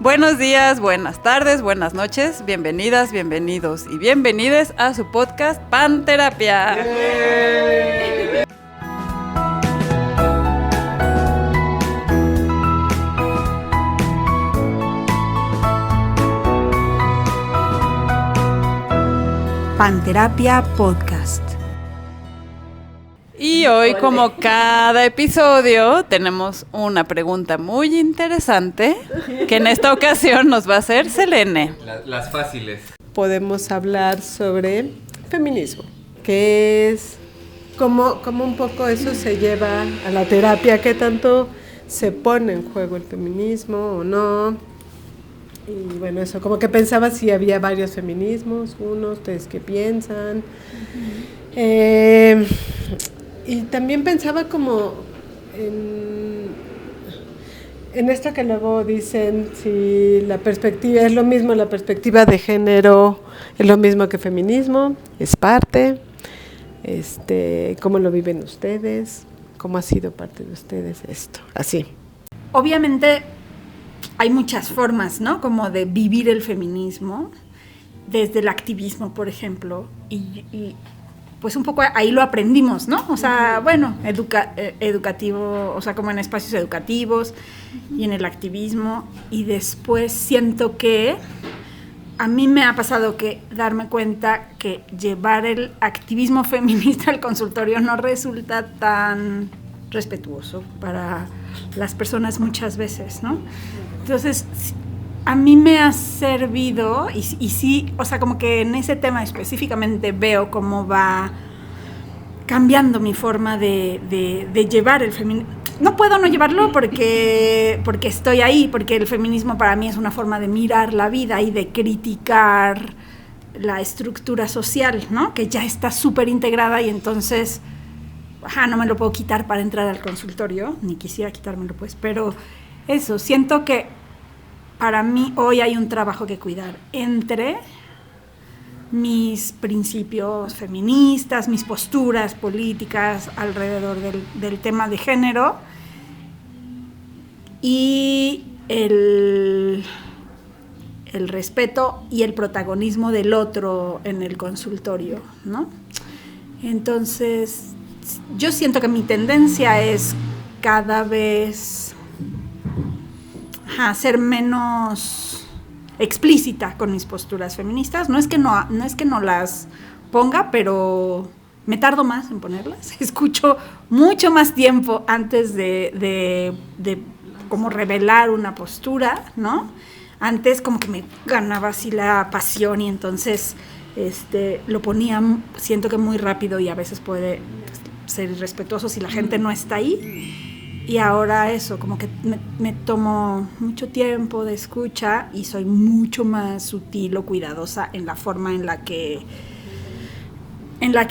Buenos días, buenas tardes, buenas noches, bienvenidas, bienvenidos y bienvenides a su podcast Panterapia. Panterapia Podcast. Y hoy, como cada episodio, tenemos una pregunta muy interesante que en esta ocasión nos va a hacer Selene. Las fáciles. Podemos hablar sobre feminismo, que es cómo un poco eso se lleva a la terapia, qué tanto se pone en juego el feminismo o no. Y bueno, eso, como que pensaba si había varios feminismos, ¿ustedes qué piensan? Y también pensaba como en esto que luego dicen, si la perspectiva es lo mismo, la perspectiva de género es lo mismo que feminismo, es parte, cómo lo viven ustedes, cómo ha sido parte de ustedes esto, así. Obviamente hay muchas formas, ¿no? Como de vivir el feminismo, desde el activismo, por ejemplo, y pues un poco ahí lo aprendimos, ¿no? O sea, bueno, educativo, o sea, como en espacios educativos y en el activismo. Y después siento que a mí me ha pasado que darme cuenta que llevar el activismo feminista al consultorio no resulta tan respetuoso para las personas muchas veces, ¿no? Entonces, a mí me ha servido, y sí, o sea, como que en ese tema específicamente veo cómo va cambiando mi forma de llevar el feminismo. No puedo no llevarlo porque estoy ahí, porque el feminismo para mí es una forma de mirar la vida y de criticar la estructura social, ¿no? Que ya está súper integrada y entonces, no me lo puedo quitar para entrar al consultorio, ni quisiera quitármelo pues, pero eso, siento que para mí hoy hay un trabajo que cuidar entre mis principios feministas, mis posturas políticas alrededor del tema de género y el respeto y el protagonismo del otro en el consultorio, ¿no? Entonces, yo siento que mi tendencia es cada vez ser menos explícita con mis posturas feministas. No es que no las ponga, pero me tardo más en ponerlas. Escucho mucho más tiempo antes de como revelar una postura, ¿no? Antes como que me ganaba así la pasión y entonces lo ponía, siento que muy rápido y a veces puede ser irrespetuoso si la gente no está ahí. Y ahora eso, como que me tomo mucho tiempo de escucha y soy mucho más sutil o cuidadosa en la forma en la que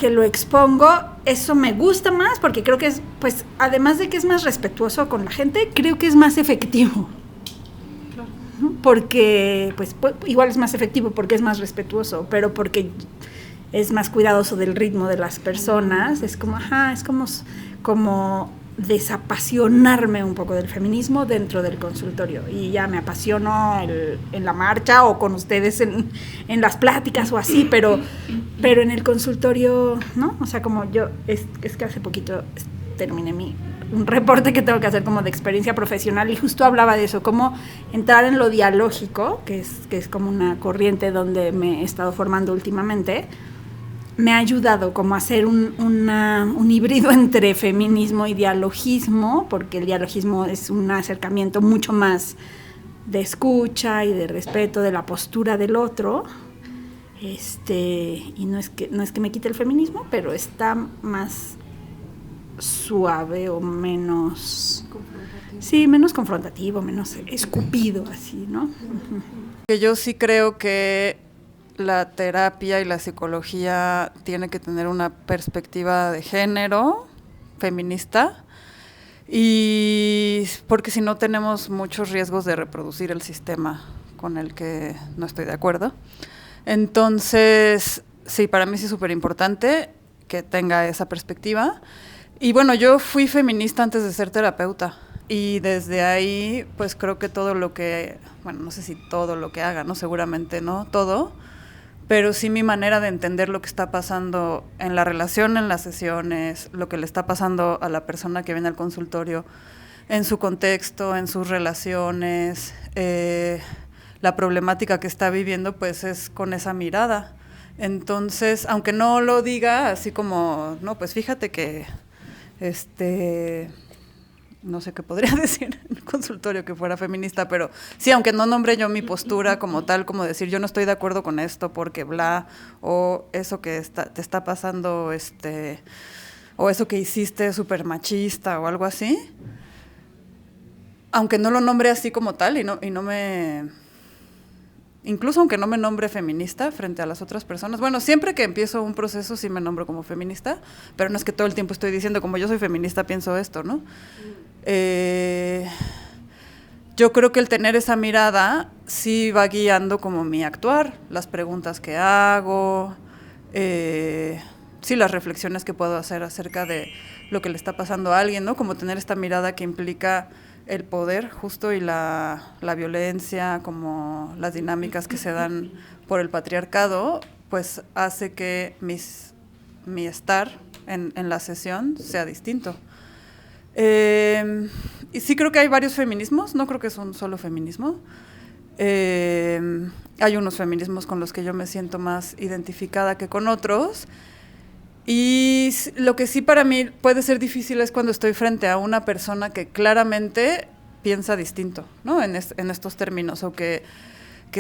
lo expongo. Eso me gusta más porque creo que es, pues, además de que es más respetuoso con la gente, creo que es más efectivo. Claro. ¿No? Porque, pues, igual es más efectivo porque es más respetuoso, pero porque es más cuidadoso del ritmo de las personas. Es como, es como desapasionarme un poco del feminismo dentro del consultorio y ya me apasiono en la marcha o con ustedes en las pláticas o así, pero en el consultorio, ¿no? O sea, como yo, es que hace poquito terminé un reporte que tengo que hacer como de experiencia profesional y justo hablaba de eso, cómo entrar en lo dialógico, que es como una corriente donde me he estado formando últimamente. Me ha ayudado como a hacer un híbrido entre feminismo y dialogismo, porque el dialogismo es un acercamiento mucho más de escucha y de respeto de la postura del otro, y no es que me quite el feminismo, pero está más suave o menos confrontativo. Sí, menos confrontativo, menos escupido, así, ¿no? Que yo sí creo que la terapia y la psicología tiene que tener una perspectiva de género feminista, y porque si no tenemos muchos riesgos de reproducir el sistema con el que no estoy de acuerdo. Entonces, sí, para mí sí es súper importante que tenga esa perspectiva. Y bueno, yo fui feminista antes de ser terapeuta y desde ahí pues creo que todo lo que bueno, no sé si todo lo que haga, ¿no? Seguramente no todo, pero sí mi manera de entender lo que está pasando en la relación, en las sesiones, lo que le está pasando a la persona que viene al consultorio, en su contexto, en sus relaciones, la problemática que está viviendo, pues es con esa mirada. Entonces, aunque no lo diga así como, no, pues fíjate que, no sé qué podría decir en el consultorio que fuera feminista, pero sí, aunque no nombre yo mi postura como tal, como decir yo no estoy de acuerdo con esto porque bla, o eso que te está pasando, o eso que hiciste súper machista o algo así, aunque no lo nombre así como tal y no me... Incluso aunque no me nombre feminista frente a las otras personas, bueno, siempre que empiezo un proceso sí me nombro como feminista, pero no es que todo el tiempo estoy diciendo como yo soy feminista pienso esto, ¿no? Yo creo que el tener esa mirada sí va guiando como mi actuar, las preguntas que hago, sí las reflexiones que puedo hacer acerca de lo que le está pasando a alguien, ¿no? Como tener esta mirada que implica el poder justo y la violencia, como las dinámicas que se dan por el patriarcado, pues hace que mi estar en la sesión sea distinto. Y sí creo que hay varios feminismos, no creo que es un solo feminismo. Hay unos feminismos con los que yo me siento más identificada que con otros. Y lo que sí para mí puede ser difícil es cuando estoy frente a una persona que claramente piensa distinto, ¿no? En estos términos, o que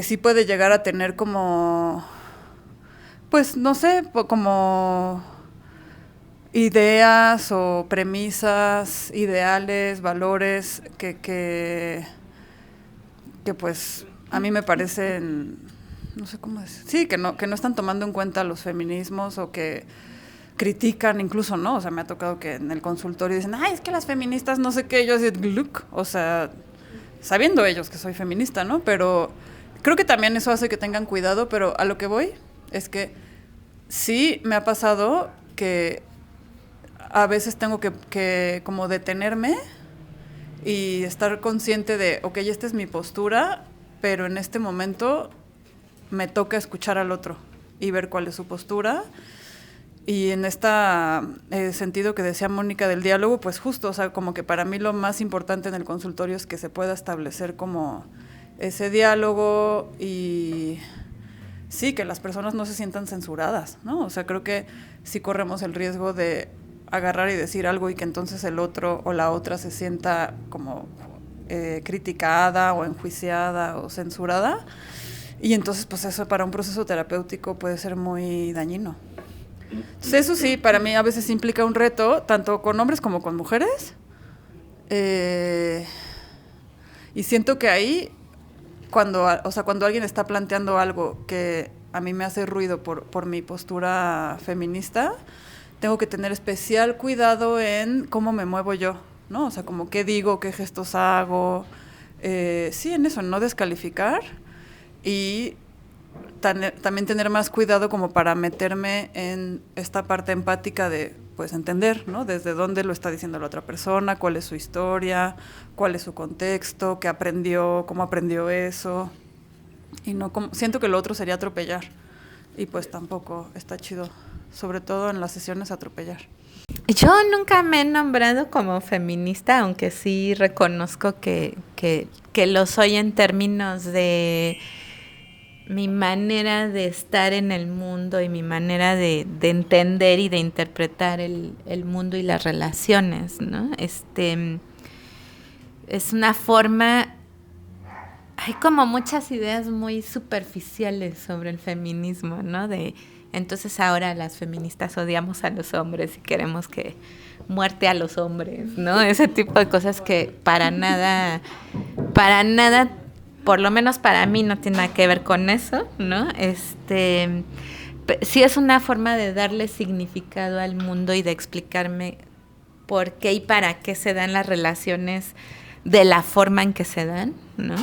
sí puede llegar a tener como, pues no sé, como ideas o premisas, ideales, valores que pues a mí me parecen, no sé cómo decir, sí, que no están tomando en cuenta los feminismos o que critican incluso, ¿no? O sea, me ha tocado que en el consultorio dicen, ay, es que las feministas no sé qué, yo así, look, o sea, sabiendo ellos que soy feminista, ¿no? Pero creo que también eso hace que tengan cuidado, pero a lo que voy es que sí me ha pasado que a veces tengo que como detenerme y estar consciente de, ok, esta es mi postura, pero en este momento me toca escuchar al otro y ver cuál es su postura. Y en este sentido que decía Mónica del diálogo, pues justo, o sea, como que para mí lo más importante en el consultorio es que se pueda establecer como ese diálogo y sí, que las personas no se sientan censuradas, ¿no? O sea, creo que sí corremos el riesgo de agarrar y decir algo y que entonces el otro o la otra se sienta como criticada o enjuiciada o censurada. Y entonces, pues eso para un proceso terapéutico puede ser muy dañino. Entonces, eso sí, para mí a veces implica un reto, tanto con hombres como con mujeres. Y siento que ahí, cuando alguien está planteando algo que a mí me hace ruido por mi postura feminista, tengo que tener especial cuidado en cómo me muevo yo, ¿no? O sea, como qué digo, qué gestos hago. Sí, en eso, no descalificar y también tener más cuidado como para meterme en esta parte empática de, pues, entender, ¿no? Desde dónde lo está diciendo la otra persona, cuál es su historia, cuál es su contexto, qué aprendió, cómo aprendió eso. Y no siento que lo otro sería atropellar. Y pues tampoco está chido, sobre todo en las sesiones, atropellar. Yo nunca me he nombrado como feminista, aunque sí reconozco que lo soy en términos de mi manera de estar en el mundo y mi manera de entender y de interpretar el mundo y las relaciones, ¿no? Es una forma... Hay como muchas ideas muy superficiales sobre el feminismo, ¿no? Entonces ahora las feministas odiamos a los hombres y queremos que muerte a los hombres, ¿no? Ese tipo de cosas que para nada, por lo menos para mí no tiene nada que ver con eso, ¿no? Sí es una forma de darle significado al mundo y de explicarme por qué y para qué se dan las relaciones de la forma en que se dan, ¿no?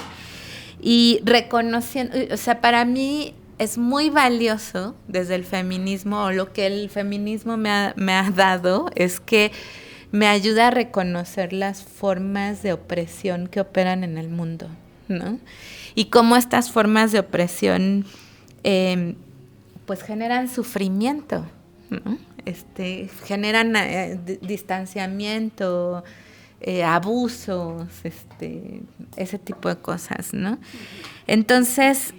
Y reconociendo, o sea, para mí es muy valioso desde el feminismo, o lo que el feminismo me ha dado, es que me ayuda a reconocer las formas de opresión que operan en el mundo, ¿no? Y cómo estas formas de opresión pues generan sufrimiento, ¿no? Generan distanciamiento, abusos, ese tipo de cosas, ¿no? Entonces,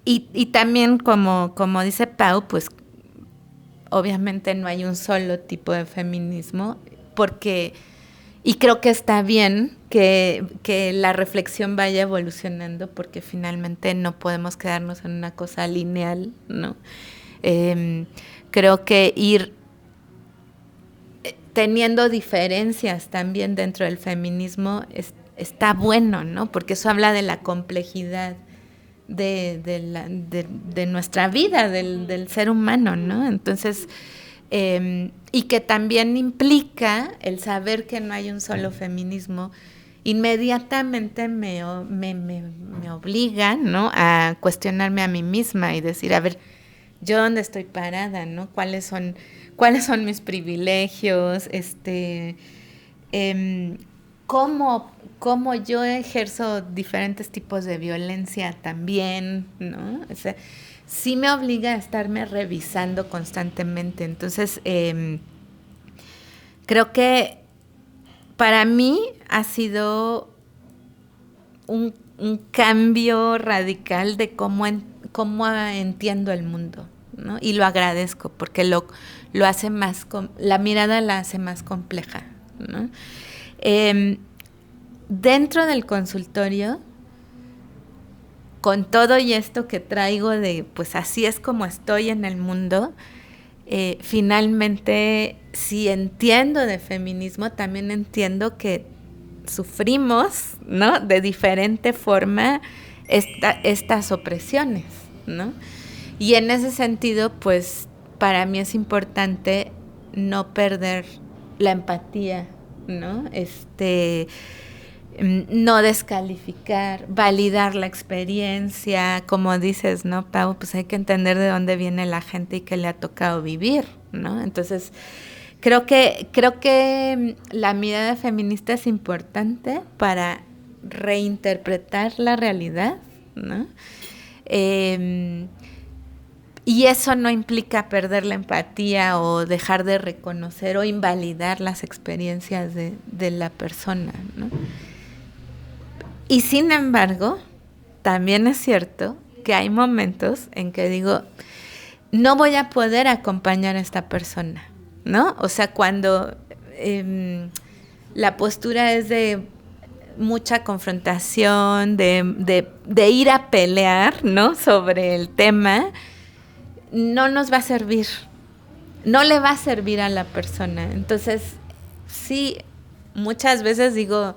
y también como dice Pau, pues obviamente no hay un solo tipo de feminismo, y creo que está bien que la reflexión vaya evolucionando, porque finalmente no podemos quedarnos en una cosa lineal, ¿no? Creo que ir teniendo diferencias también dentro del feminismo está bueno, ¿no? Porque eso habla de la complejidad de nuestra vida, del ser humano, ¿no? Entonces, y que también implica el saber que no hay un solo feminismo, inmediatamente me obliga, ¿no?, a cuestionarme a mí misma y decir, a ver, ¿yo dónde estoy parada, no? ¿Cuáles son mis privilegios? ¿Cómo yo ejerzo diferentes tipos de violencia también, ¿no? O sea, sí me obliga a estarme revisando constantemente. Entonces, creo que para mí ha sido un cambio radical de cómo entiendo el mundo, ¿no? Y lo agradezco porque lo hace más, la mirada la hace más compleja, ¿no? Dentro del consultorio, con todo y esto que traigo de, pues así es como estoy en el mundo, finalmente, si entiendo de feminismo, también entiendo que sufrimos, ¿no?, de diferente forma estas opresiones, ¿no? Y en ese sentido, pues, para mí es importante no perder la empatía, ¿no? No descalificar, validar la experiencia, como dices, ¿no, Pau? Pues hay que entender de dónde viene la gente y qué le ha tocado vivir, ¿no? Entonces, creo que la mirada feminista es importante para reinterpretar la realidad, ¿no? Y eso no implica perder la empatía o dejar de reconocer o invalidar las experiencias de la persona, ¿no? Y sin embargo, también es cierto que hay momentos en que digo, no voy a poder acompañar a esta persona, ¿no? O sea, cuando la postura es de mucha confrontación, de ir a pelear, ¿no?, sobre el tema, no nos va a servir, no le va a servir a la persona. Entonces, sí, muchas veces digo,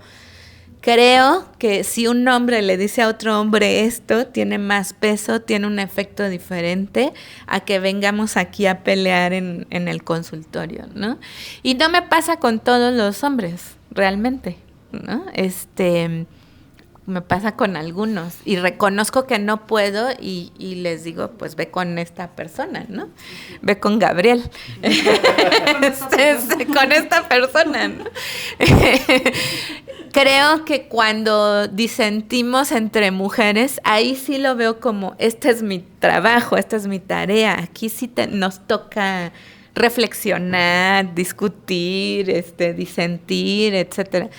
creo que si un hombre le dice a otro hombre esto, tiene más peso, tiene un efecto diferente a que vengamos aquí a pelear en el consultorio, ¿no? Y no me pasa con todos los hombres, realmente, ¿no? Me pasa con algunos y reconozco que no puedo y les digo, pues ve con esta persona, ¿no? Ve con Gabriel. Con esta persona, ¿no? Creo que cuando disentimos entre mujeres, ahí sí lo veo como, este es mi trabajo, esta es mi tarea. Aquí sí nos toca reflexionar, discutir, disentir, etcétera.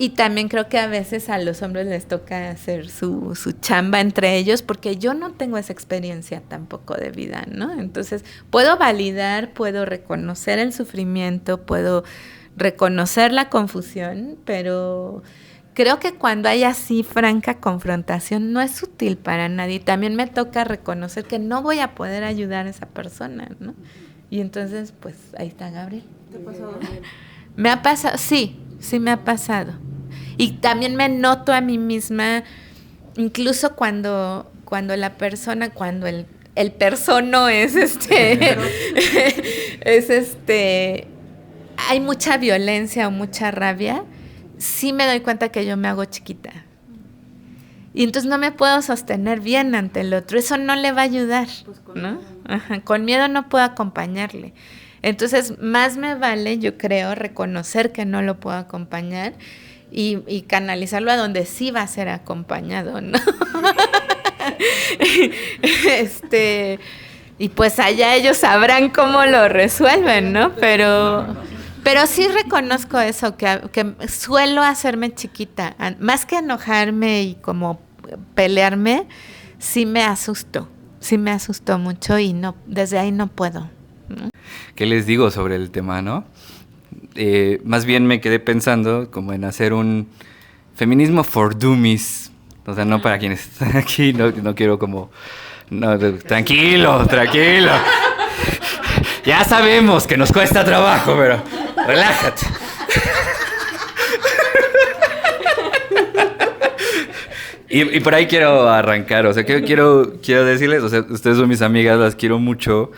Y también creo que a veces a los hombres les toca hacer su chamba entre ellos, porque yo no tengo esa experiencia tampoco de vida, ¿no? Entonces, puedo validar, puedo reconocer el sufrimiento, puedo reconocer la confusión, pero creo que cuando hay así franca confrontación no es útil para nadie. También me toca reconocer que no voy a poder ayudar a esa persona, ¿no? Y entonces, pues, ahí está Gabriel. ¿Te ha pasado? Me ha pasado, sí me ha pasado. Y también me noto a mí misma, incluso cuando la persona, cuando el persono es hay mucha violencia o mucha rabia, sí me doy cuenta que yo me hago chiquita. Y entonces no me puedo sostener bien ante el otro. Eso no le va a ayudar, pues ¿no? Ajá, con miedo no puedo acompañarle. Entonces, más me vale, yo creo, reconocer que no lo puedo acompañar y canalizarlo a donde sí va a ser acompañado, ¿no? Y pues allá ellos sabrán cómo lo resuelven, ¿no? Pero sí reconozco eso, que suelo hacerme chiquita. Más que enojarme y como pelearme, sí me asustó mucho y no, desde ahí no puedo, ¿no? ¿Qué les digo sobre el tema, no? Más bien me quedé pensando como en hacer un feminismo for dummies. O sea, no para quienes están aquí, no quiero como... No, tranquilo. Ya sabemos que nos cuesta trabajo, pero relájate. Y por ahí quiero arrancar, o sea, quiero decirles, o sea, ustedes son mis amigas, las quiero mucho.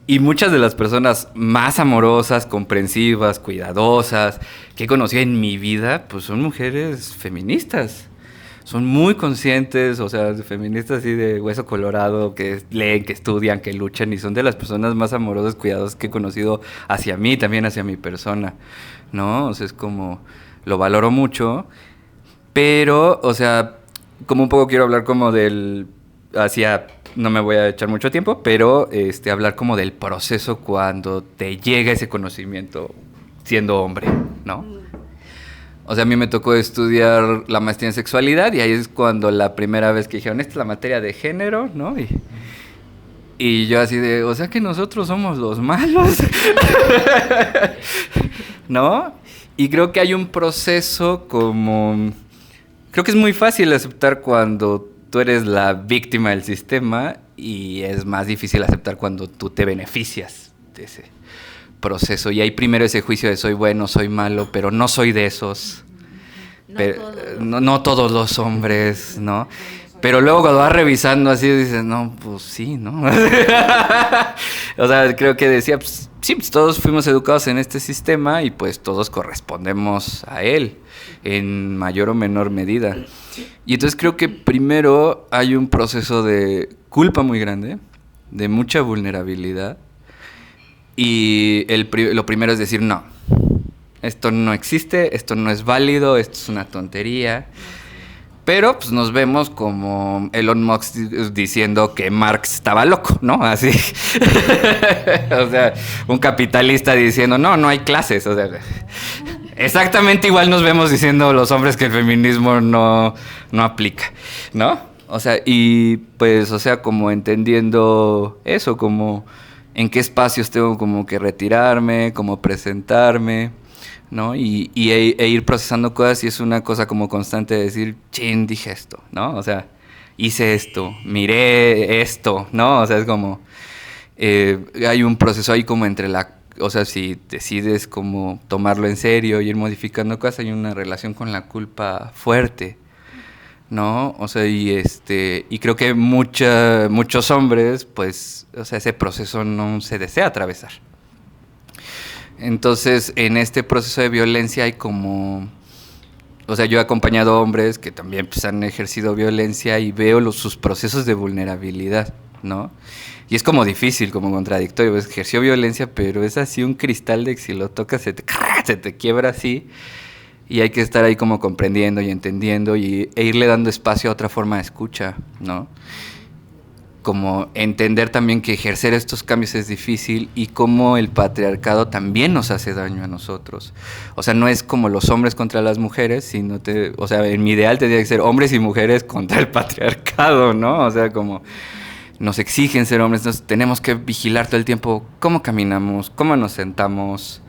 Y muchas de las personas más amorosas, comprensivas, cuidadosas que he conocido en mi vida, pues son mujeres feministas. Son muy conscientes, o sea, feministas así de hueso colorado, que leen, que estudian, que luchan, y son de las personas más amorosas, cuidadosas que he conocido hacia mí, también hacia mi persona, ¿no? O sea, es como, lo valoro mucho, pero, o sea, como un poco quiero hablar como no me voy a echar mucho tiempo, pero hablar como del proceso cuando te llega ese conocimiento siendo hombre, ¿no? O sea, a mí me tocó estudiar la maestría en sexualidad y ahí es cuando la primera vez que dijeron, esta es la materia de género, ¿no? Y yo así de, o sea que nosotros somos los malos, ¿no? Y creo que hay un proceso como... Creo que es muy fácil aceptar cuando tú eres la víctima del sistema y es más difícil aceptar cuando tú te beneficias de ese proceso. Y hay primero ese juicio de soy bueno, soy malo, pero no soy de esos. No todos los hombres, ¿no? Pero luego cuando vas revisando así dices, no, pues sí, ¿no? O sea, creo que decía, pues, sí, pues todos fuimos educados en este sistema y pues todos correspondemos a él en mayor o menor medida. Y entonces creo que primero hay un proceso de culpa muy grande, de mucha vulnerabilidad. Y lo primero es decir, no, esto no existe, esto no es válido, esto es una tontería. Pero pues nos vemos como Elon Musk diciendo que Marx estaba loco, ¿no? Así. O sea, un capitalista diciendo, no hay clases. O sea, exactamente igual nos vemos diciendo los hombres que el feminismo no aplica, ¿no? O sea, y pues, o sea, como entendiendo eso, como en qué espacios tengo como que retirarme, como presentarme, ¿no? E ir procesando cosas, y es una cosa como constante de decir, chin, dije esto, ¿no? O sea, hice esto, miré esto, ¿no? O sea, es como, hay un proceso ahí como entre o sea, si decides como tomarlo en serio y ir modificando cosas, hay una relación con la culpa fuerte, ¿no? O sea, y creo que muchos hombres, pues, o sea, ese proceso no se desea atravesar. Entonces, en este proceso de violencia hay como... O sea, yo he acompañado a hombres que también pues, han ejercido violencia y veo sus procesos de vulnerabilidad, ¿no? Y es como difícil, como contradictorio. Pues, ejerció violencia, pero es así un cristal de que si lo tocas se te quiebra así. Y hay que estar ahí como comprendiendo y entendiendo e irle dando espacio a otra forma de escucha, ¿no? Como entender también que ejercer estos cambios es difícil y cómo el patriarcado también nos hace daño a nosotros. O sea, no es como los hombres contra las mujeres, sino o sea, en mi ideal tendría que ser hombres y mujeres contra el patriarcado, ¿no? O sea, como nos exigen ser hombres, entonces tenemos que vigilar todo el tiempo cómo caminamos, cómo nos sentamos,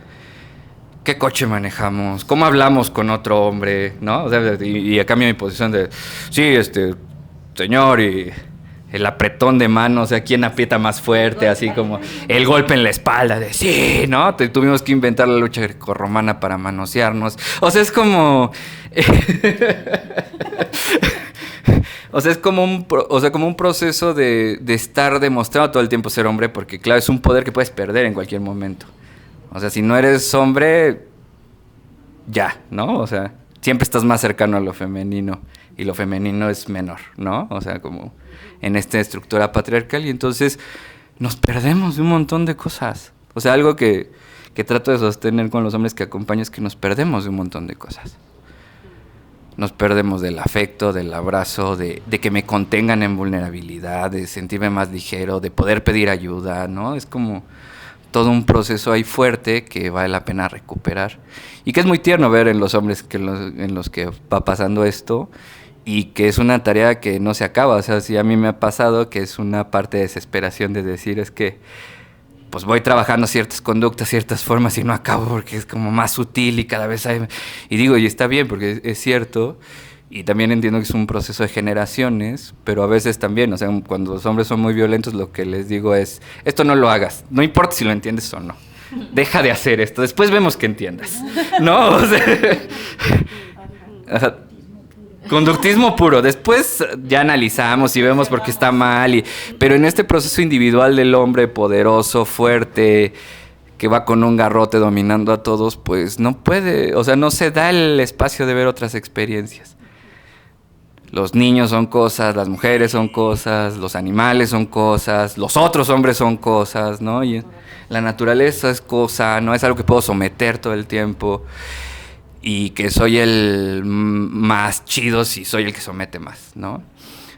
qué coche manejamos, cómo hablamos con otro hombre, ¿no? O sea, y a cambio mi posición de, sí, señor, y el apretón de mano, o sea, quién aprieta más fuerte, así como el golpe en la espalda de sí, ¿no? Tuvimos que inventar la lucha grecorromana para manosearnos. O sea, es como... o sea, es como un proceso de estar demostrando todo el tiempo ser hombre, porque claro, es un poder que puedes perder en cualquier momento. O sea, si no eres hombre, ya, ¿no? O sea, siempre estás más cercano a lo femenino y lo femenino es menor, ¿no? O sea, como en esta estructura patriarcal, y entonces nos perdemos de un montón de cosas. O sea, algo que trato de sostener con los hombres que acompaño es que nos perdemos de un montón de cosas, nos perdemos del afecto, del abrazo, de que me contengan en vulnerabilidad, de sentirme más ligero, de poder pedir ayuda, ¿no? Es como todo un proceso ahí fuerte que vale la pena recuperar. Y que es muy tierno ver en los hombres en los que va pasando esto, y que es una tarea que no se acaba. O sea, sí, a mí me ha pasado que es una parte de desesperación de decir, es que pues voy trabajando ciertas conductas, ciertas formas y no acabo porque es como más sutil y cada vez hay... Y digo, y está bien porque es cierto, y también entiendo que es un proceso de generaciones, pero a veces también, o sea, cuando los hombres son muy violentos, lo que les digo es, esto no lo hagas, no importa si lo entiendes o no, deja de hacer esto, después vemos que entiendas, ¿no? O sea, conductismo puro. Después ya analizamos y vemos por qué está mal. Pero en este proceso individual del hombre poderoso, fuerte, que va con un garrote dominando a todos, pues no puede, o sea, no se da el espacio de ver otras experiencias. Los niños son cosas, las mujeres son cosas, los animales son cosas, los otros hombres son cosas, ¿no? Y la naturaleza es cosa, no es algo que puedo someter todo el tiempo. Y que soy el más chido si soy el que somete más, ¿no?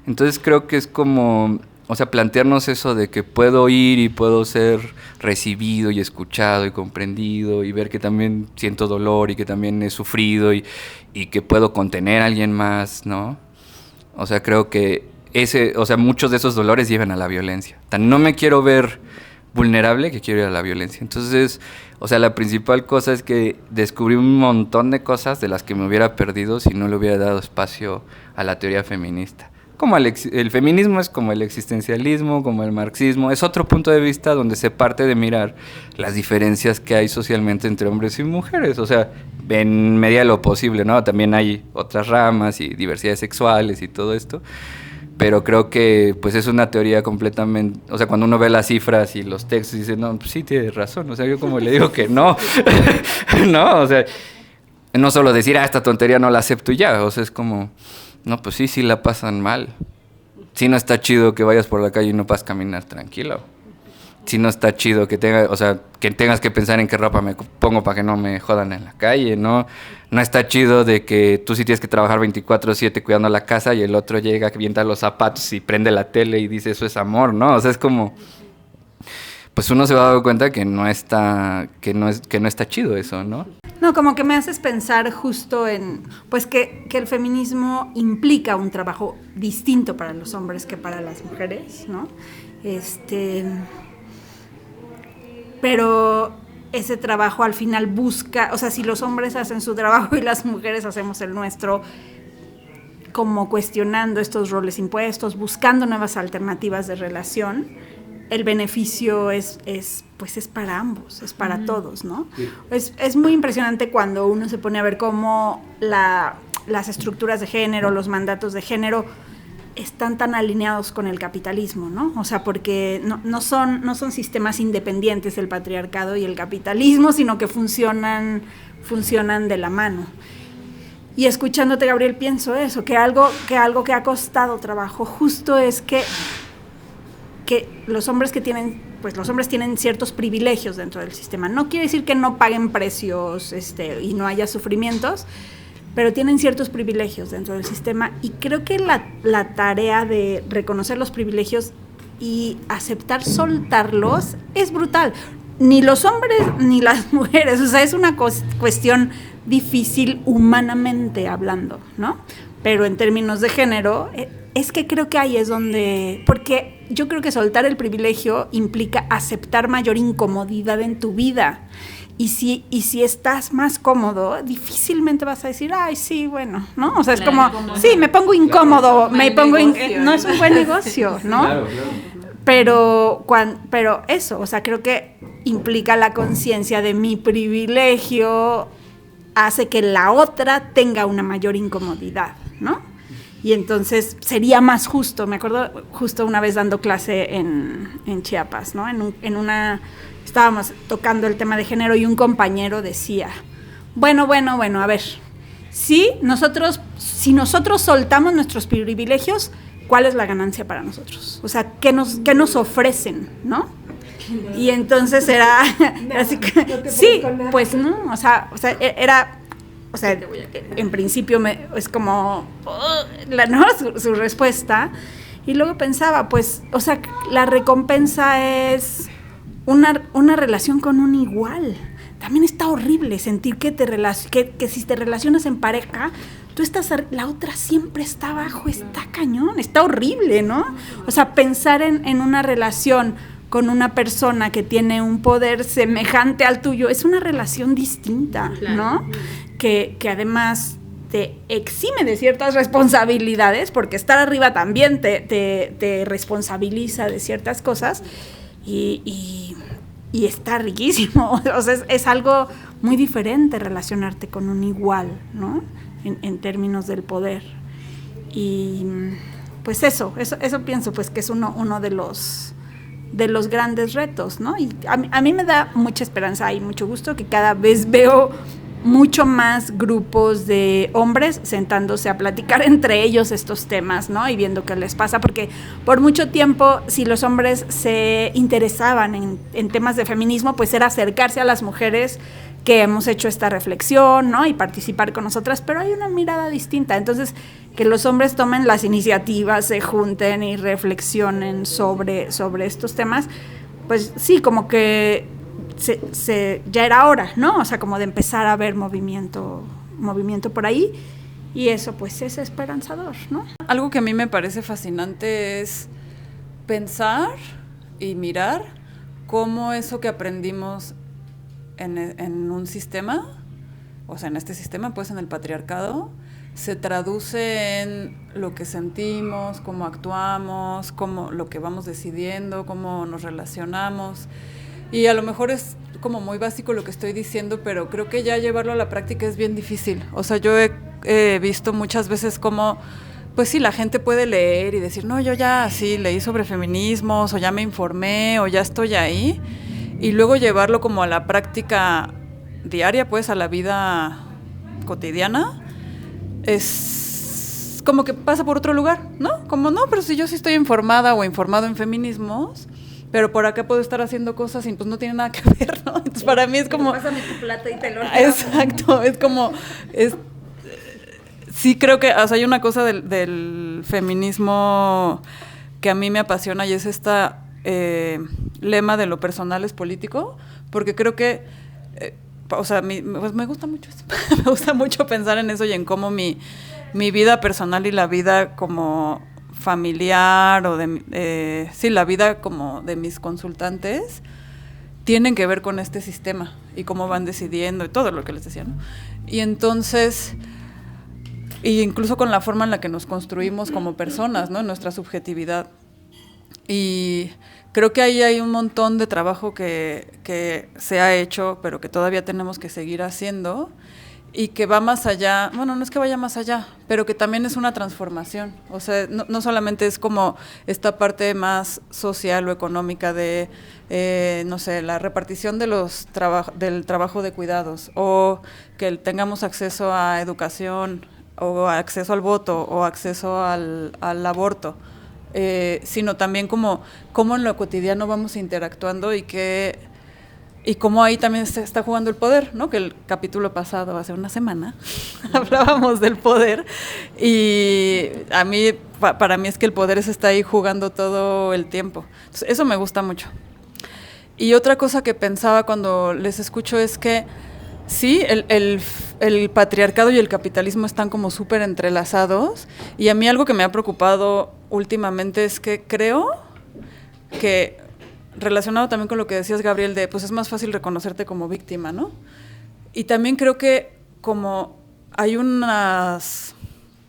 Entonces creo que es como, o sea, plantearnos eso de que puedo ir y puedo ser recibido y escuchado y comprendido y ver que también siento dolor y que también he sufrido y que puedo contener a alguien más, ¿no? O sea, creo que muchos de esos dolores llevan a la violencia. No me quiero ver vulnerable que quiero ir a la violencia. Entonces, o sea, la principal cosa es que descubrí un montón de cosas de las que me hubiera perdido si no le hubiera dado espacio a la teoría feminista. Como el feminismo es como el existencialismo, como el marxismo, es otro punto de vista donde se parte de mirar las diferencias que hay socialmente entre hombres y mujeres, o sea, en medida de lo posible, ¿no? También hay otras ramas y diversidades sexuales y todo esto, pero creo que pues es una teoría completamente, o sea, cuando uno ve las cifras y los textos dice, no, pues sí, tienes razón, o sea, yo como le digo que no, no, o sea, no solo decir, esta tontería no la acepto y ya, o sea, es como, no, pues sí la pasan mal, sí no está chido que vayas por la calle y no puedas caminar tranquilo, sí no está chido que tengas que pensar en qué ropa me pongo para que no me jodan en la calle, no está chido de que tú sí tienes que trabajar 24/7 cuidando la casa y el otro llega, que avienta los zapatos y prende la tele y dice eso es amor, ¿no? O sea, es como, pues uno se va a dar cuenta que no está chido eso, ¿no? No, como que me haces pensar justo en, pues que el feminismo implica un trabajo distinto para los hombres que para las mujeres, ¿no? Pero ese trabajo al final busca, o sea, si los hombres hacen su trabajo y las mujeres hacemos el nuestro, como cuestionando estos roles impuestos, buscando nuevas alternativas de relación, el beneficio es para ambos, es para todos, ¿no? Sí. Es muy impresionante cuando uno se pone a ver cómo las estructuras de género, los mandatos de género están tan alineados con el capitalismo, ¿no? O sea, porque no son sistemas independientes el patriarcado y el capitalismo, sino que funcionan de la mano. Y escuchándote, Gabriel, pienso eso, que algo que ha costado trabajo justo es que los hombres los hombres tienen ciertos privilegios dentro del sistema. No quiere decir que no paguen precios y no haya sufrimientos, pero tienen ciertos privilegios dentro del sistema, y creo que la tarea de reconocer los privilegios y aceptar soltarlos es brutal. Ni los hombres ni las mujeres, o sea, es una cuestión difícil humanamente hablando, ¿no? Pero en términos de género, es que creo que ahí es donde, porque yo creo que soltar el privilegio implica aceptar mayor incomodidad en tu vida. Y si estás más cómodo, difícilmente vas a decir, ay, sí, bueno, ¿no? O sea, es como sí, me pongo incómodo, no es un buen negocio, ¿no? Claro. Pero eso, o sea, creo que implica la conciencia de mi privilegio, hace que la otra tenga una mayor incomodidad, ¿no? Y entonces sería más justo. Me acuerdo justo una vez dando clase en Chiapas, ¿no? Estábamos tocando el tema de género y un compañero decía, bueno, a ver, si nosotros soltamos nuestros privilegios, ¿cuál es la ganancia para nosotros? O sea, ¿qué nos ofrecen, no? Y entonces era así que, sí, pues no, o sea, era o sea, en principio es como, ¿no? Su respuesta. Y luego pensaba, pues, o sea, la recompensa es una relación con un igual. También está horrible sentir que si te relacionas en pareja, tú estás, la otra siempre está abajo, está cañón, está horrible, ¿no? O sea, pensar en una relación con una persona que tiene un poder semejante al tuyo es una relación distinta, ¿no? Que además te exime de ciertas responsabilidades, porque estar arriba también te responsabiliza de ciertas cosas, y está riquísimo. O sea, es algo muy diferente relacionarte con un igual, ¿no? En términos del poder. Y pues eso pienso, pues, que es uno de los grandes retos, ¿no? Y a mí me da mucha esperanza y mucho gusto que cada vez veo mucho más grupos de hombres sentándose a platicar entre ellos estos temas, ¿no? Y viendo qué les pasa, porque por mucho tiempo, si los hombres se interesaban en temas de feminismo, pues era acercarse a las mujeres que hemos hecho esta reflexión, ¿no? Y participar con nosotras, pero hay una mirada distinta. Entonces, que los hombres tomen las iniciativas, se junten y reflexionen sobre estos temas, pues sí, como que ya era hora, ¿no? O sea, como de empezar a ver movimiento por ahí, y eso pues es esperanzador, ¿no? Algo que a mí me parece fascinante es pensar y mirar cómo eso que aprendimos en un sistema, o sea, en este sistema, pues en el patriarcado, se traduce en lo que sentimos, cómo actuamos, cómo lo que vamos decidiendo, cómo nos relacionamos. Y a lo mejor es como muy básico lo que estoy diciendo, pero creo que ya llevarlo a la práctica es bien difícil. O sea, yo he visto muchas veces cómo, pues sí, la gente puede leer y decir, no, yo ya sí leí sobre feminismos, o ya me informé, o ya estoy ahí, y luego llevarlo como a la práctica diaria, pues a la vida cotidiana, es como que pasa por otro lugar, ¿no? Como, no, pero si yo sí estoy informada o informado en feminismos, pero por acá puedo estar haciendo cosas y pues no tiene nada que ver, ¿no? Entonces para mí es como... Pásame tu plata y te lo Exacto, es como... sí creo que, o sea, hay una cosa del feminismo que a mí me apasiona, y es esta lema de lo personal es político, porque creo que... o sea, pues me gusta mucho eso. Me gusta mucho pensar en eso y en cómo mi vida personal y la vida como familiar o sí, la vida como de mis consultantes tienen que ver con este sistema y cómo van decidiendo y todo lo que les decía, ¿no? Y entonces, y incluso con la forma en la que nos construimos como personas, ¿no? Nuestra subjetividad. Y creo que ahí hay un montón de trabajo que se ha hecho, pero que todavía tenemos que seguir haciendo, y que va más allá, bueno, no es que vaya más allá, pero que también es una transformación. O sea, no solamente es como esta parte más social o económica de, no sé, la repartición de del trabajo de cuidados, o que tengamos acceso a educación, o acceso al voto, o acceso al aborto, sino también como en lo cotidiano vamos interactuando, y cómo ahí también se está jugando el poder, ¿no? Que el capítulo pasado, hace una semana, hablábamos del poder, y a mí, para mí es que el poder se está ahí jugando todo el tiempo. Entonces, eso me gusta mucho. Y otra cosa que pensaba cuando les escucho es que sí, el patriarcado y el capitalismo están como súper entrelazados, y a mí algo que me ha preocupado últimamente es que creo que, relacionado también con lo que decías, Gabriel, de pues es más fácil reconocerte como víctima, ¿no? Y también creo que como hay unas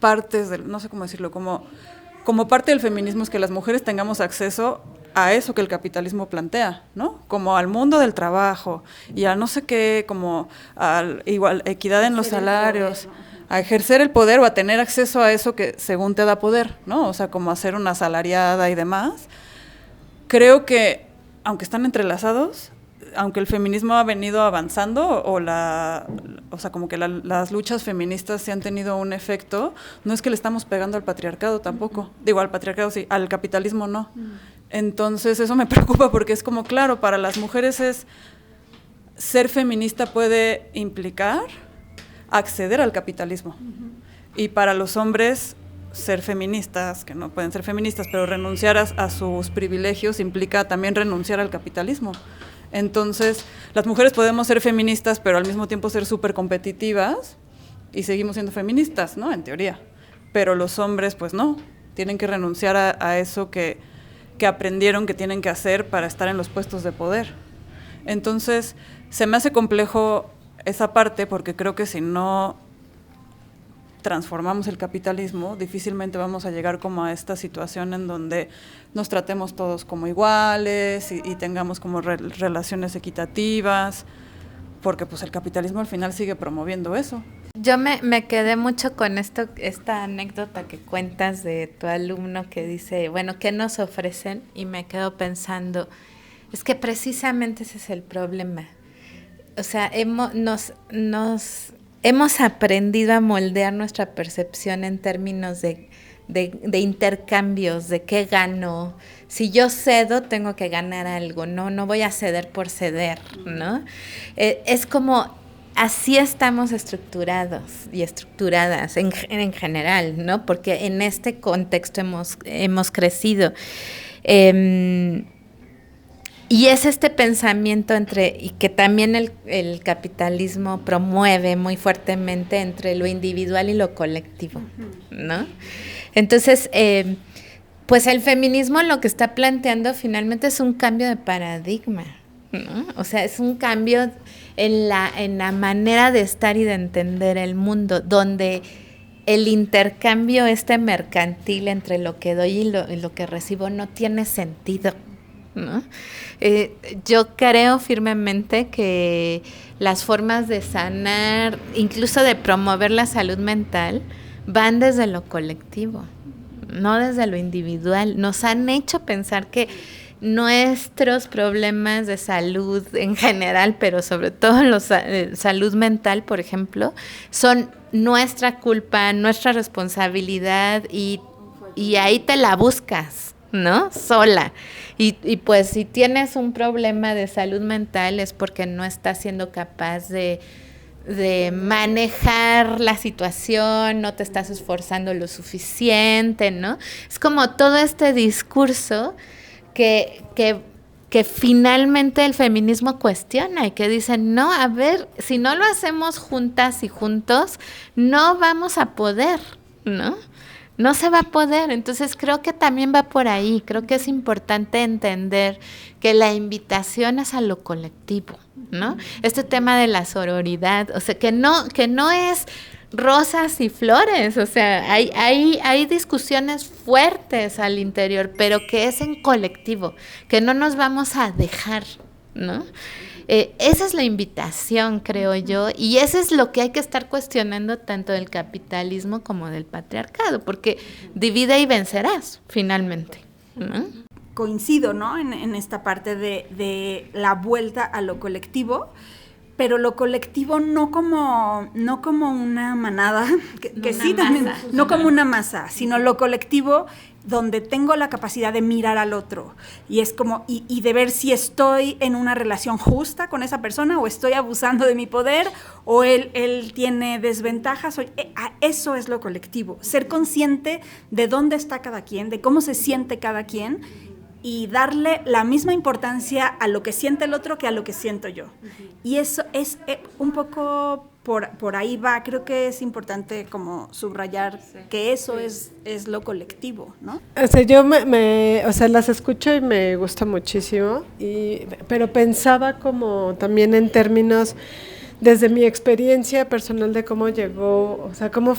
partes no sé cómo decirlo, como parte del feminismo es que las mujeres tengamos acceso a eso que el capitalismo plantea, ¿no? Como al mundo del trabajo y a no sé qué, como a equidad en los salarios, a ejercer el poder o a tener acceso a eso que según te da poder, ¿no? O sea, como a ser una asalariada y demás. Creo que aunque están entrelazados, aunque el feminismo ha venido avanzando, o sea, como que las luchas feministas sí han tenido un efecto, no es que le estamos pegando al patriarcado tampoco. Digo, al patriarcado sí, al capitalismo no. Entonces eso me preocupa, porque es como, claro, para las mujeres ser feminista puede implicar acceder al capitalismo. Y para los hombres, ser feministas, que no pueden ser feministas, pero renunciar a sus privilegios implica también renunciar al capitalismo. Entonces, las mujeres podemos ser feministas, pero al mismo tiempo ser súper competitivas y seguimos siendo feministas, ¿no? En teoría. Pero los hombres, pues no, tienen que renunciar a eso que aprendieron que tienen que hacer para estar en los puestos de poder. Entonces, se me hace complejo esa parte porque creo que si no transformamos el capitalismo, difícilmente vamos a llegar como a esta situación en donde nos tratemos todos como iguales y tengamos como relaciones equitativas, porque pues el capitalismo al final sigue promoviendo eso. Yo me quedé mucho con esta anécdota que cuentas de tu alumno que dice, bueno, ¿qué nos ofrecen? Y me quedo pensando, es que precisamente ese es el problema. O sea, hemos aprendido a moldear nuestra percepción en términos de intercambios, de qué gano. Si yo cedo, tengo que ganar algo, no voy a ceder por ceder, ¿no? Es como, así estamos estructurados y estructuradas en general, ¿no? Porque en este contexto hemos crecido. Y es este pensamiento y que también el capitalismo promueve muy fuertemente entre lo individual y lo colectivo, ¿no? Entonces, pues el feminismo lo que está planteando finalmente es un cambio de paradigma, ¿no? O sea, es un cambio en la manera de estar y de entender el mundo, donde el intercambio mercantil entre lo que doy y lo que recibo no tiene sentido, ¿no? Yo creo firmemente que las formas de sanar, incluso de promover la salud mental, van desde lo colectivo, no desde lo individual. Nos han hecho pensar que nuestros problemas de salud en general, pero sobre todo salud mental, por ejemplo, son nuestra culpa, nuestra responsabilidad y ahí te la buscas, ¿no? Sola. Y pues si tienes un problema de salud mental es porque no estás siendo capaz de manejar la situación, no te estás esforzando lo suficiente, ¿no? Es como todo este discurso que finalmente el feminismo cuestiona y que dicen, no, a ver, si no lo hacemos juntas y juntos, no vamos a poder, ¿no? No se va a poder. Entonces creo que también va por ahí. Creo que es importante entender que la invitación es a lo colectivo, ¿no? Este tema de la sororidad, o sea, que no es rosas y flores, o sea, hay discusiones fuertes al interior, pero que es en colectivo, que no nos vamos a dejar, ¿no? Esa es la invitación, creo yo, y eso es lo que hay que estar cuestionando tanto del capitalismo como del patriarcado, porque divide y vencerás, finalmente, ¿no? Coincido, ¿no? En esta parte de la vuelta a lo colectivo, pero lo colectivo no como una manada, que sí también, no como una masa, sino lo colectivo donde tengo la capacidad de mirar al otro y es como y de ver si estoy en una relación justa con esa persona o estoy abusando de mi poder o él tiene desventajas. Eso es lo colectivo, ser consciente de dónde está cada quien, de cómo se siente cada quien y darle la misma importancia a lo que siente el otro que a lo que siento yo. Y eso es un poco por ahí va. Creo que es importante como subrayar que eso es lo colectivo, ¿no? O sea, yo las escucho y me gusta muchísimo, pero pensaba como también en términos desde mi experiencia personal de cómo llegó, o sea, cómo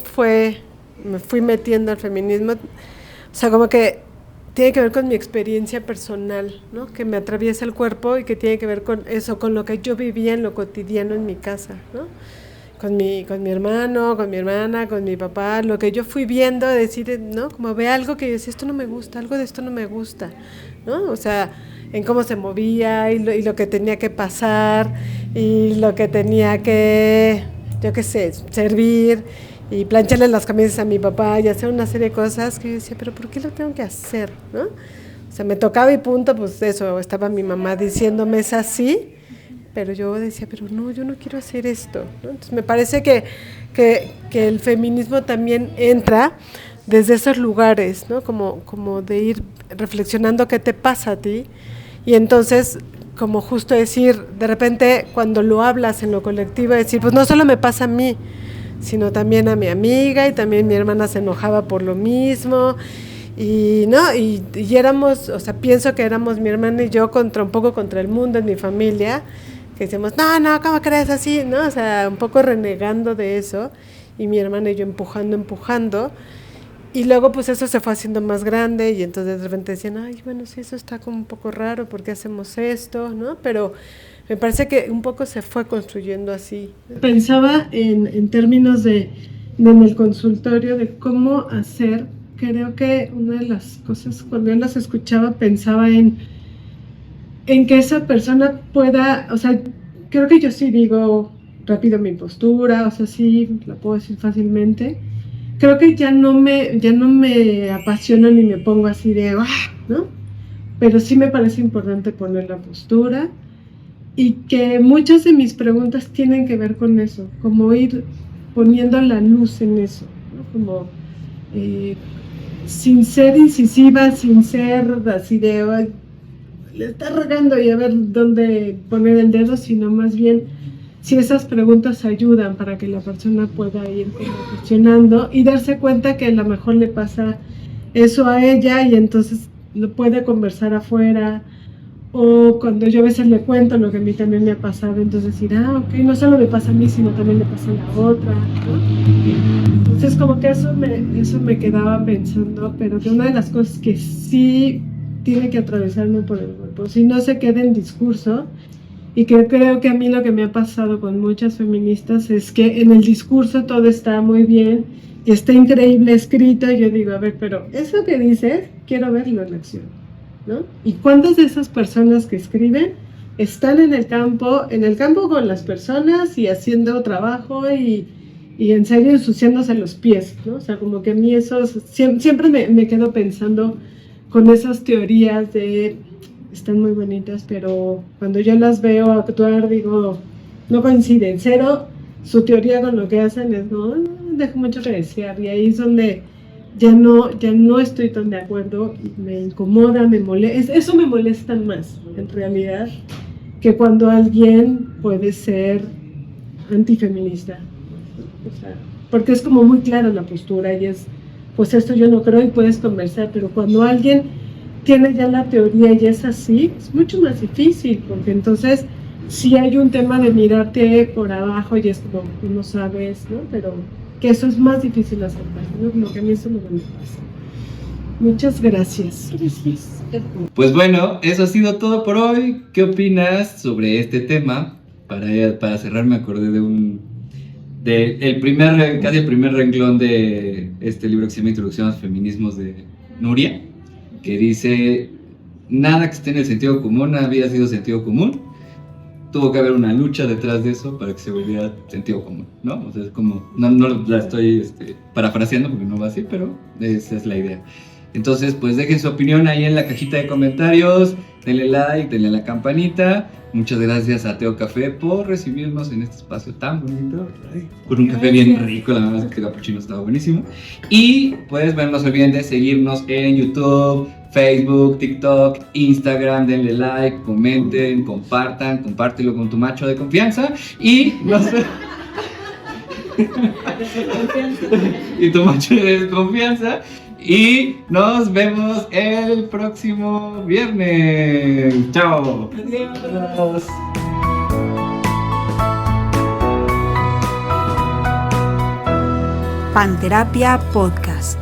me fui metiendo al feminismo, o sea, como que tiene que ver con mi experiencia personal, ¿no? Que me atraviesa el cuerpo y que tiene que ver con eso, con lo que yo vivía en lo cotidiano en mi casa, ¿no? Con mi hermano, con mi hermana, con mi papá, lo que yo fui viendo, decir, ¿no? Como ve algo que yo decía, esto no me gusta, algo de esto no me gusta, ¿no? O sea, en cómo se movía y lo que tenía que pasar y lo que tenía que, yo qué sé, servir y plancharle las camisas a mi papá y hacer una serie de cosas que yo decía, pero ¿por qué lo tengo que hacer? ¿No? O sea, me tocaba y punto, pues eso, estaba mi mamá diciéndome es así, pero yo decía, pero no, yo no quiero hacer esto, ¿no? Entonces me parece que el feminismo también entra desde esos lugares, ¿no? Como de ir reflexionando qué te pasa a ti, y entonces como justo decir, de repente cuando lo hablas en lo colectivo, decir, pues no solo me pasa a mí, sino también a mi amiga, y también mi hermana se enojaba por lo mismo, y éramos, o sea, pienso que éramos mi hermana y yo un poco contra el mundo en mi familia, que decíamos, no, ¿cómo crees así? ¿No? O sea, un poco renegando de eso, y mi hermana y yo empujando, y luego pues eso se fue haciendo más grande, y entonces de repente decían, ay, bueno, sí, eso está como un poco raro, ¿por qué hacemos esto? ¿No? Pero me parece que un poco se fue construyendo así. Pensaba en términos en el consultorio de cómo hacer, creo que una de las cosas, cuando yo las escuchaba, pensaba en que esa persona pueda, o sea, creo que yo sí digo rápido mi postura, o sea, sí la puedo decir fácilmente. Creo que ya no me apasiono ni me pongo así de, ¿no? Pero sí me parece importante poner la postura, y que muchas de mis preguntas tienen que ver con eso, como ir poniendo la luz en eso, ¿no? Como sin ser incisiva, sin ser así de, le está regando y a ver dónde poner el dedo, sino más bien si esas preguntas ayudan para que la persona pueda ir como cuestionando y darse cuenta que a lo mejor le pasa eso a ella, y entonces lo puede conversar afuera, o cuando yo a veces le cuento lo que a mí también me ha pasado, entonces decir, ok, no solo me pasa a mí, sino también le pasa a la otra, ¿no? Entonces como que eso me quedaba pensando, pero que una de las cosas que sí tiene que atravesarme por el cuerpo, si no se queda en discurso. Y que creo que a mí lo que me ha pasado con muchas feministas es que en el discurso todo está muy bien y está increíble escrito, y yo digo, a ver, pero eso que dices, quiero verlo en acción, ¿no? ¿Y cuántas de esas personas que escriben están en el campo con las personas y haciendo trabajo y en serio ensuciándose los pies, ¿no? O sea, como que a mí eso siempre me quedo pensando con esas teorías de... Están muy bonitas, pero cuando yo las veo actuar, digo, no coinciden. Cero, su teoría con lo que hacen es, no, deja mucho que desear. Y ahí es donde ya no estoy tan de acuerdo, me incomoda, me molesta. Eso me molesta más, en realidad, que cuando alguien puede ser antifeminista. O sea, porque es como muy clara la postura y es, pues esto yo no creo, y puedes conversar, pero cuando alguien tiene ya la teoría y es así, es mucho más difícil, porque entonces sí hay un tema de mirarte por abajo y es como, tú no sabes, ¿no? Pero que eso es más difícil aceptar, ¿no? Como que a mí eso no me pasa. Muchas gracias. Pues bueno, eso ha sido todo por hoy. ¿Qué opinas sobre este tema? Para cerrar me acordé casi el primer renglón de este libro que se llama Introducción a los Feminismos de Nuria, que dice, nada que esté en el sentido común había sido sentido común, tuvo que haber una lucha detrás de eso para que se volviera sentido común, ¿no? O sea, es como, no la estoy parafraseando porque no va así, pero esa es la idea. Entonces, pues dejen su opinión ahí en la cajita de comentarios, denle like, denle a la campanita. Muchas gracias a Teo Café por recibirnos en este espacio tan bonito, con un café bien rico, la verdad es que el cappuccino estaba buenísimo. Y pues bueno, no se olviden de seguirnos en YouTube, Facebook, TikTok, Instagram, denle like, comenten, compártelo con tu macho de confianza y y tu macho de desconfianza. Y nos vemos el próximo viernes. Chao. Adiós. Panterapia Podcast.